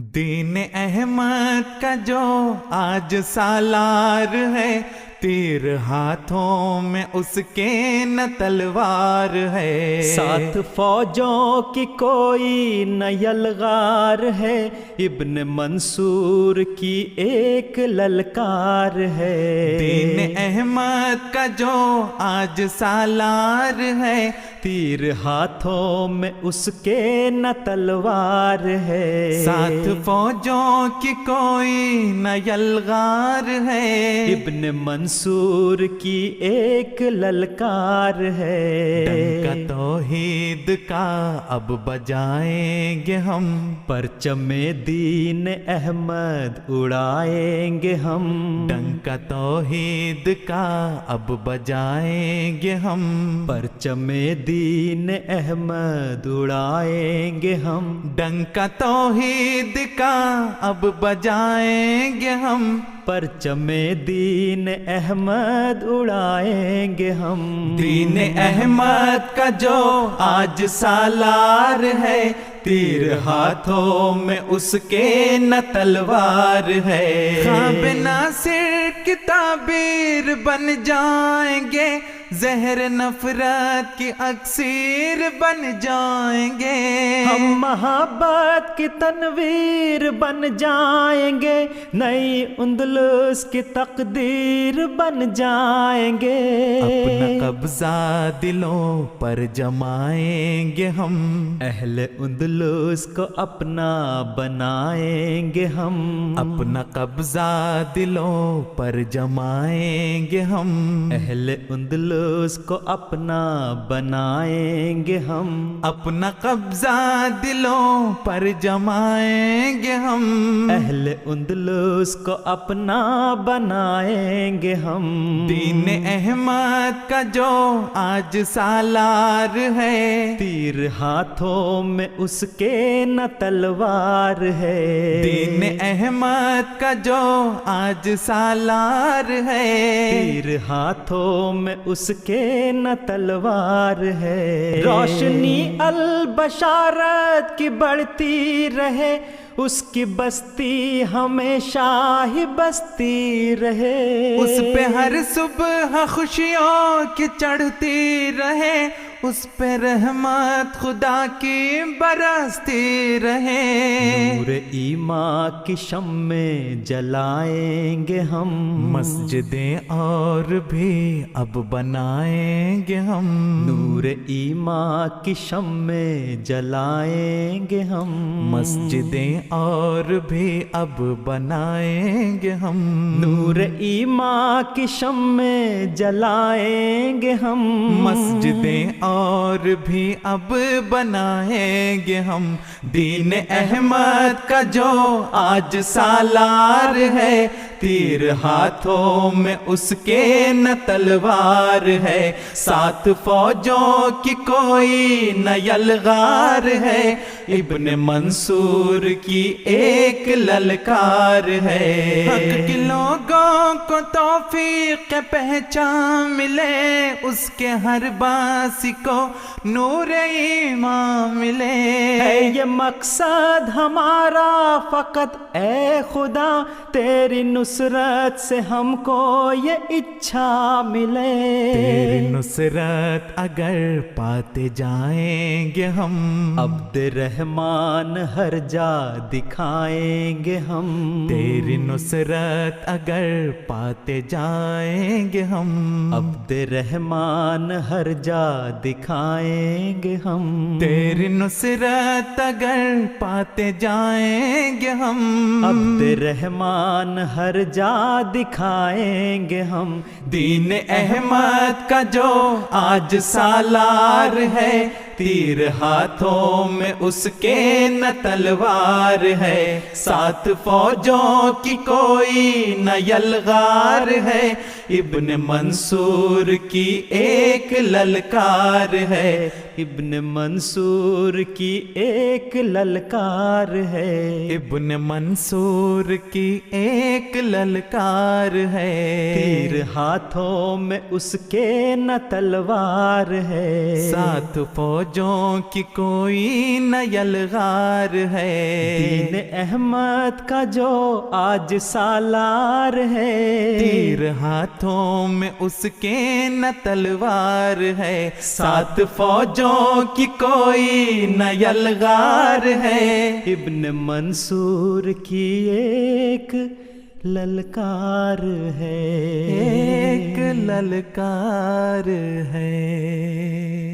دین احمد کا جو آج سالار ہے، تیر ہاتھوں میں اس کے نہ تلوار ہے۔ ساتھ فوجوں کی کوئی نہ یلغار ہے، ابن منصور کی ایک للکار ہے۔ دین احمد کا جو آج سالار ہے، تیر ہاتھوں میں اس کے نہ تلوار ہے۔ ساتھ فوجوں کی کوئی نہ یلغار ہے، ابن منصور کی ایک للکار ہے۔ ڈنکا توحید کا اب بجائیں گے ہم، پرچم دین احمد اڑائیں گے ہم۔ ڈنکا توحید کا اب بجائیں گے ہم، پرچم دین احمد اڑائیں گے ہم۔ ڈنکا توحید کا اب بجائیں گے ہم، پرچم دین احمد اڑائیں گے ہم۔ دین احمد کا جو آج سالار ہے، تیر ہاتھوں میں اس کے نہ تلوار ہے۔ خواب ناصر کی تعبیر بن جائیں گے، زہر نفرت کی اکسیر بن جائیں گے۔ ہم محبت کی تنویر بن جائیں گے، نئی اندلس کی تقدیر بن جائیں گے۔ اپنا قبضہ دلوں پر جمائیں گے ہم، اہل اندلس کو اپنا بنائیں گے ہم۔ اپنا قبضہ دلوں پر جمائیں گے ہم، اہل اندلس کو اپنا بنائیں گے ہم۔ اپنا قبضہ دلوں پر جمائیں گے ہم، اہل اندلس کو اپنا بنائیں گے ہم۔ دین احمد کا جو آج سالار ہے، تیر ہاتھوں میں اس کے نہ تلوار ہے۔ دین احمد کا جو آج سالار ہے، تیر ہاتھوں میں اس کے نہ تلوار ہے۔ روشنی البشارت کی بڑھتی رہے، اس کی بستی ہمیشہ ہی بستی رہے۔ اس پہ ہر صبح خوشیوں کی چڑھتی رہے، اس پہ رحمت خدا کی برستی رہے۔ نور ایمان کی شمع جلائیں گے ہم، مسجدیں اور بھی اب بنائیں گے ہم، نور ایمان کی شمع جلائیں گے ہم۔ مسجدیں اور بھی اب بنائیں گے ہم، نور ایمان کی شمع جلائیں گے ہم۔ مسجدیں اور بھی اب بنائیں گے ہم۔ دین احمد کا جو آج سالار ہے، تیر ہاتھوں میں اس کے نہ تلوار ہے۔ ساتھ فوجوں کی کوئی نہ یلغار ہے، ابن منصور کی ایک للکار ہے۔ حق کے لوگوں کو توفیق پہچان ملے، اس کے ہر باسی کو نور ایمان ملے۔ ہے یہ مقصد ہمارا فقط اے خدا، تیری نصرت سے ہم کو یہ اچھا ملے۔ تیری نصرت اگر پاتے جائیں گے ہم، عبد رحمان ہر جا دکھائیں گے ہم۔ تیری نصرت اگر پاتے جائیں گے ہم، عبد رحمان ہر جا دکھائیں گے ہم۔ تیری نصرت اگر پاتے جائیں گے ہم، عبد رحمان ہر جا دکھائیں گے ہم۔ دین احمد کا جو آج سالار ہے، تیر ہاتھوں میں اس کے نہ تلوار ہے۔ ساتھ فوجوں کی کوئی نہ یلغار ہے، ابن منصور کی ایک للکار ہے۔ ابن منصور کی ایک للکار ہے۔ ابن منصور کی ایک للکار ہے۔ تیر ہاتھوں میں اس کے نہ تلوار ہے۔ ساتھ فوج فوجوں کی کوئی نہ یلغار ہے، دین احمد کا جو آج سالار ہے، تیر ہاتھوں میں اس کے نہ تلوار ہے، 7 فوجوں کی کوئی نہ یلغار ہے، ابن منصور کی ایک للکار ہے، ایک للکار ہے۔